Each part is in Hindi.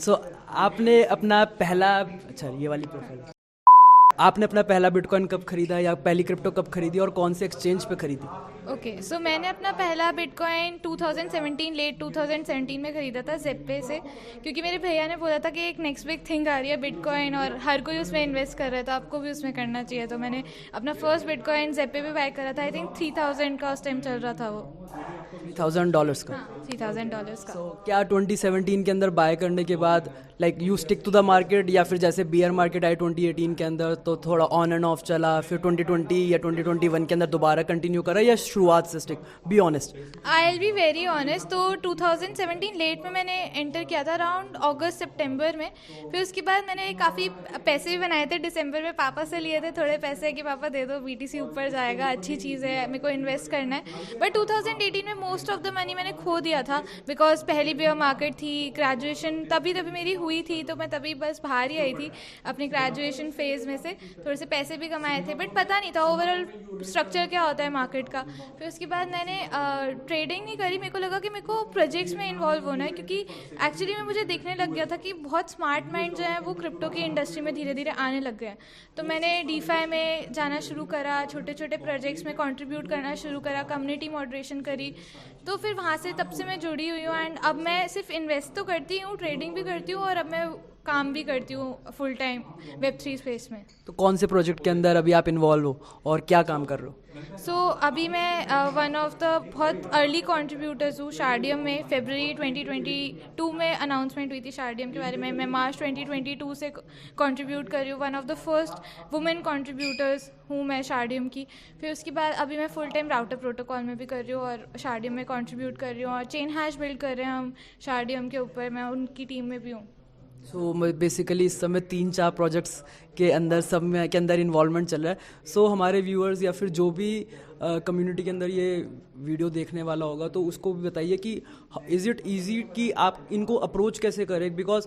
सो आपने अपना पहला, अच्छा ये वाली प्रोफाइल, आपने अपना पहला बिटकॉइन कब खरीदा या पहली क्रिप्टो कब खरीदी और कौन से एक्सचेंज पे खरीदी? ओके, सो मैंने अपना पहला बिटकॉइन 2017 लेट 2017 में ख़रीदा था ज़ेप्पे से, क्योंकि मेरे भैया ने बोला था कि एक नेक्स्ट बिग थिंग आ रही है बिटकॉइन और हर कोई उसमें इन्वेस्ट कर रहा है तो आपको भी उसमें करना चाहिए। तो मैंने अपना फर्स्ट बिटकॉइन ज़ेप्पे पे बाय करा था। आई थिंक 3000 का उस टाइम चल रहा था वो। $3000 का? हाँ, $3000 का। तो क्या 2017 के अंदर बाय करने के बाद like you stick to the market, या फिर जैसे बियर मार्केट आई 2018 के अंदर तो थोड़ा ऑन एंड ऑफ चला, फिर 2020 या 2021 के अंदर दोबारा कंटिन्यू करा, या शुरुआत से stick? Be honest. I will be very honest, तो 2017 लेट में मैंने एंटर किया था अराउंड अगस्त सितंबर में। फिर उसके बाद मैंने काफ़ी पैसे भी बनाए थे, दिसंबर में पापा से लिए थे थोड़े पैसे कि पापा दे दो, बीटीसी ऊपर जाएगा, अच्छी चीज़ है, मेरे को इन्वेस्ट करना है। बट 2018 में मोस्ट ऑफ द मनी मैंने खो दिया था, बिकॉज पहली बेयर मार्केट थी, ग्रेजुएशन तभी मेरी हुई थी, तो मैं तभी बस बाहर ही आई थी अपने ग्रेजुएशन फेज़ में से। थोड़े से पैसे भी कमाए थे बट पता नहीं था ओवरऑल स्ट्रक्चर क्या होता है मार्केट का। फिर उसके बाद मैंने ट्रेडिंग नहीं करी, मेरे को लगा कि मेरे को प्रोजेक्ट्स में इन्वॉल्व होना है, क्योंकि एक्चुअली में मुझे देखने लग गया था कि बहुत स्मार्ट माइंड जो है वो क्रिप्टो की इंडस्ट्री में धीरे धीरे आने लग गए हैं। तो मैंने डीफाई में जाना शुरू करा, छोटे छोटे प्रोजेक्ट्स में कंट्रीब्यूट करना शुरू करा, कम्युनिटी मॉडरेशन करी। तो फिर वहाँ से तब से मैं जुड़ी हुई हूँ एंड अब मैं सिर्फ इन्वेस्ट तो करती हूँ, ट्रेडिंग भी करती हूँ और अब मैं काम भी करती हूँ फुल टाइम वेब3 स्पेस में। तो कौन से प्रोजेक्ट के अंदर अभी आप इन्वॉल्व हो और क्या काम कर रहे हो? अभी मैं वन ऑफ द बहुत अर्ली कंट्रीब्यूटर्स हूँ शार्डियम में। फरवरी 2022 में अनाउंसमेंट हुई थी शार्डियम के बारे में, मैं मार्च 2022 से कंट्रीब्यूट कर रही हूँ। One of the first women contributors हूँ मैं शार्डियम की। फिर उसके बाद अभी मैं फुल टाइम राउटर प्रोटोकॉल में भी कर रही हूँ और शार्डियम में कंट्रीब्यूट कर रही हूँ, और चेन हैश बिल्ड कर रहे हैं हम शार्डियम के ऊपर, मैं उनकी टीम में भी हूँ। सो बेसिकली इस समय 3-4 प्रोजेक्ट्स के अंदर सब में के अंदर इन्वॉल्वमेंट चल रहा है। सो हमारे व्यूअर्स या फिर जो भी कम्युनिटी के अंदर ये वीडियो देखने वाला होगा तो उसको भी बताइए कि इज़ इट ईजी कि आप इनको अप्रोच कैसे करें, बिकॉज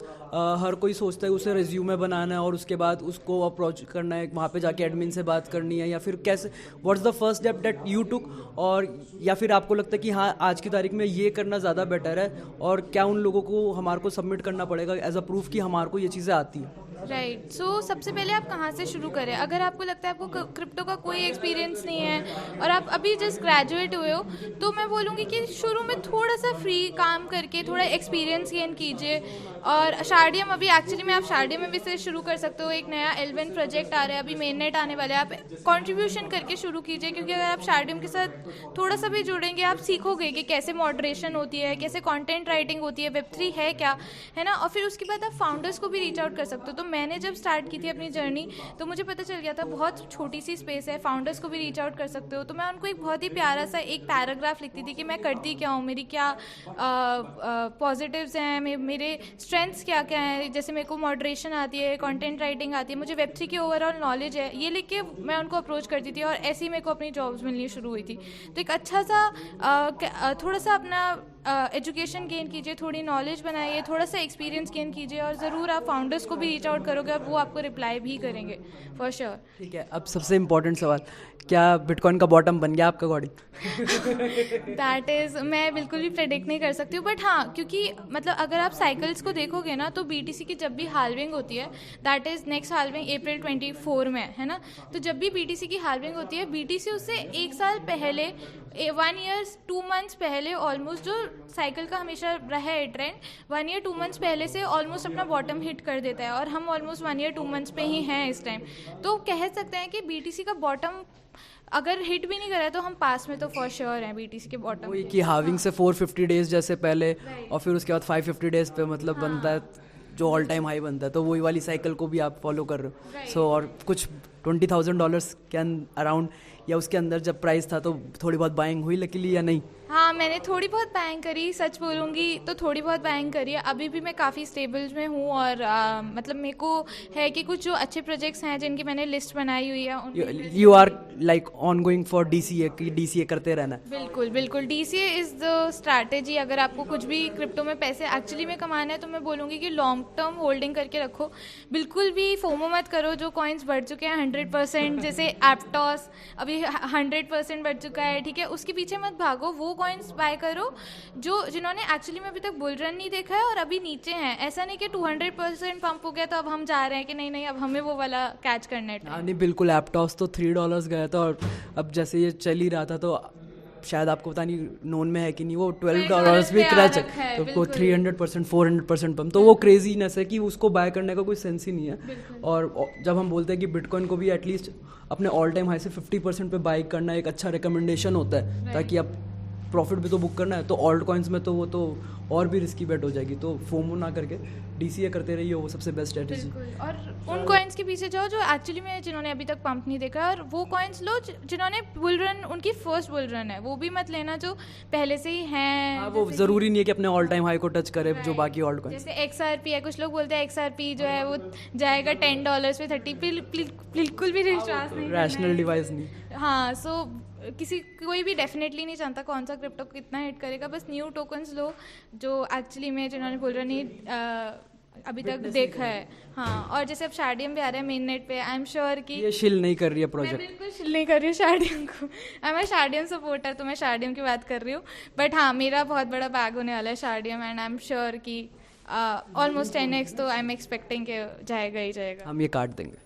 हर कोई सोचता है उसे रिज्यूमे बनाना है और उसके बाद उसको अप्रोच करना है, वहाँ पे जाके एडमिन से बात करनी है, या फिर कैसे, what's the first step that you took, और या फिर आपको लगता है कि हाँ आज की तारीख में ये करना ज़्यादा बेटर है, और क्या उन लोगों को हमारे को सबमिट करना पड़ेगा एज अ प्रूफ कि हमारे को ये चीज़ें आती हैं? राइट, सो सबसे पहले आप कहाँ से शुरू करें? अगर आपको लगता है आपको क्रिप्टो का कोई एक्सपीरियंस नहीं है और आप अभी जस्ट ग्रेजुएट हुए हो, तो मैं बोलूँगी कि शुरू में थोड़ा सा फ्री काम करके थोड़ा एक्सपीरियंस गेन कीजिए। और शार्डियम, अभी एक्चुअली में आप शार्डियम में भी से शुरू कर सकते हो। एक नया L1 प्रोजेक्ट आ रहा है, अभी मेन नेट आने वाला है, आप कंट्रीब्यूशन करके शुरू कीजिए, क्योंकि अगर आप शार्डियम के साथ थोड़ा सा भी जुड़ेंगे आप सीखोगे कि कैसे मॉडरेशन होती है, कैसे कंटेंट राइटिंग होती है, वेब3 है क्या, है ना। और फिर उसके बाद आप फाउंडर्स को भी रीच आउट कर सकते हो। तो मैंने जब स्टार्ट की थी अपनी जर्नी तो मुझे पता चल गया था बहुत छोटी सी स्पेस है, फाउंडर्स को भी रीच आउट कर सकते हो। तो मैं उनको एक बहुत ही प्यारा सा एक पैराग्राफ लिखती थी कि मैं करती क्या हूँ, मेरी क्या पॉजिटिव्स हैं, मेरे स्ट्रेंथ्स क्या क्या हैं। जैसे मेरे को मॉडरेशन आती है, कंटेंट राइटिंग आती है, मुझे वेब3 की ओवरऑल नॉलेज है, ये लिख के मैं उनको अप्रोच करती थी और ऐसे ही मेरे को अपनी जॉब्स मिलनी शुरू हुई थी। तो एक अच्छा सा थोड़ा सा अपना एजुकेशन गेन कीजिए, थोड़ी नॉलेज बनाइए, थोड़ा सा एक्सपीरियंस गेन कीजिए, और ज़रूर आप फाउंडर्स को भी रीच आउट करोगे और वो आपको रिप्लाई भी करेंगे फॉर श्योर। ठीक है, अब सबसे इम्पोर्टेंट सवाल, क्या बिटकॉइन का बॉटम बन गया आपका अकॉर्डिंग? दैट इज़, मैं बिल्कुल भी प्रेडिक्ट नहीं कर सकती हूँ, बट हाँ, क्योंकि मतलब अगर आप साइकिल्स को देखोगे ना तो बीटीसी की जब भी हाल्विंग होती है, दैट इज़ नेक्स्ट हाल्विंग अप्रैल 24 में है ना। तो जब भी बीटीसी की हाल्विंग होती है, बीटीसी उससे एक साल पहले, 1 ईयर 2 मंथ्स पहले ऑलमोस्ट, जो साइकिल का हमेशा रहा है ट्रेंड, 1 ईयर 2 मंथ्स पहले से ऑलमोस्ट अपना बॉटम हिट कर देता है, और हम ऑलमोस्ट 1 ईयर 2 मंथ्स पे ही हैं इस टाइम। तो कह सकते हैं कि बीटीसी का बॉटम अगर हिट भी नहीं करा है तो हम पास में तो फॉर श्योर हैं बीटीसी के बॉटम। वही कि हाविंग से 450 डेज जैसे पहले, और फिर उसके बाद 550 डेज पे मतलब बनता है जो ऑल टाइम हाई बनता है, तो वही वाली साइकिल को भी आप फॉलो कर रहे हो। सो और कुछ $20,000 के अराउंड या उसके अंदर जब प्राइस था तो थोड़ी बहुत बाइंग हुई लकीली या नहीं? हाँ, मैंने थोड़ी बहुत बाइंग करी, सच बोलूँगी तो थोड़ी बहुत बाइंग करी है। अभी भी मैं काफ़ी स्टेबल्स में हूँ, और मतलब मेरे को है कि कुछ जो अच्छे प्रोजेक्ट्स हैं जिनकी मैंने लिस्ट बनाई हुई है, you are like on going for DCA, कि डीसीए करते रहना है? बिल्कुल बिल्कुल, डीसीए इज़ द स्ट्रैटेजी। अगर आपको कुछ भी क्रिप्टो में पैसे एक्चुअली में कमाना है तो मैं बोलूँगी कि लॉन्ग टर्म होल्डिंग करके रखो, बिल्कुल भी फोमो मत करो। जो कॉइन्स बढ़ चुके हैं 100%, जैसे एप्टॉस अभी 100% बढ़ चुका है, ठीक है, उसके पीछे मत भागो, वो कॉइन्स बाय करो जिन्होंने एक्चुअली में अभी तक बुल रन नहीं देखा है और अभी नीचे हैं। ऐसा नहीं कि 200% पंप हो गया तो अब हम जा रहे हैं कि नहीं अब हमें वो वाला कैच करना है। हाँ नहीं बिल्कुल, एप्टॉस तो $3 गया था और अब जैसे ये चल ही रहा था तो शायद आपको पता नहीं नोन में है कि नहीं, वो $12 भी क्रैच है, तो 300% 400% पंप, तो वो क्रेजीनेस है कि उसको बाय करने का कोई सेंस ही नहीं है। और जब हम बोलते हैं कि बिटकॉइन को भी एटलीस्ट अपने ऑल टाइम हाई से 50% पे बाय करना एक अच्छा रिकमेंडेशन होता है, ताकि आप प्रॉफिट भी तो बुक करना है, तो ऑल्ट कॉइन्स में तो वो तो और भी रिस्की बेट हो जाएगी, तो फोमो ना करके DCA करते रहिए, वो सबसे बेस्ट स्ट्रेटेजी। और उन कॉइन्स के पीछे जाओ जो एक्चुअली में जिन्होंने अभी तक पंप नहीं देखा, और वो कॉइन्स लो जिन्होंने बुल रन, उनकी फर्स्ट बुल रन है, वो भी मत लेना जो पहले से ही हैं। हाँ, वो ज़रूरी नहीं है कि अपने ऑल टाइम हाई को टच करे जो बाकी ऑल्ट कॉइन्स। जैसे XRP है, कुछ लोग बोलते हैं XRP जो है वो जाएगा $10 पे 30, बिल्कुल भी विश्वास नहीं, रैशनल डिवाइस नहीं। हाँ, सो कोई भी डेफिनेटली नहीं जानता कौन सा क्रिप्टो कितना हिट करेगा, बस न्यू टोकन्स लो जो एक्चुअली में जिन्होंने बुल रन अभी तक देखा है। हाँ, और जैसे अब शार्डियम भी आ रहा है मेन नेट पे, आई एम श्योर कि ये शिल नहीं कर रही है मैं प्रोजेक्ट, बिल्कुल शिल नहीं कर रही हूँ शार्डियम को, आई एम शार्डियम सपोर्टर, तो मैं शार्डियम की बात कर रही हूँ। बट हाँ, मेरा बहुत बड़ा बैग होने वाला है शार्डियम, एंड आई एम श्योर कि ऑलमोस्ट 10x तो आई एम एक्सपेक्टिंग कि जाएगा ही जाएगा। हम ये काट देंगे।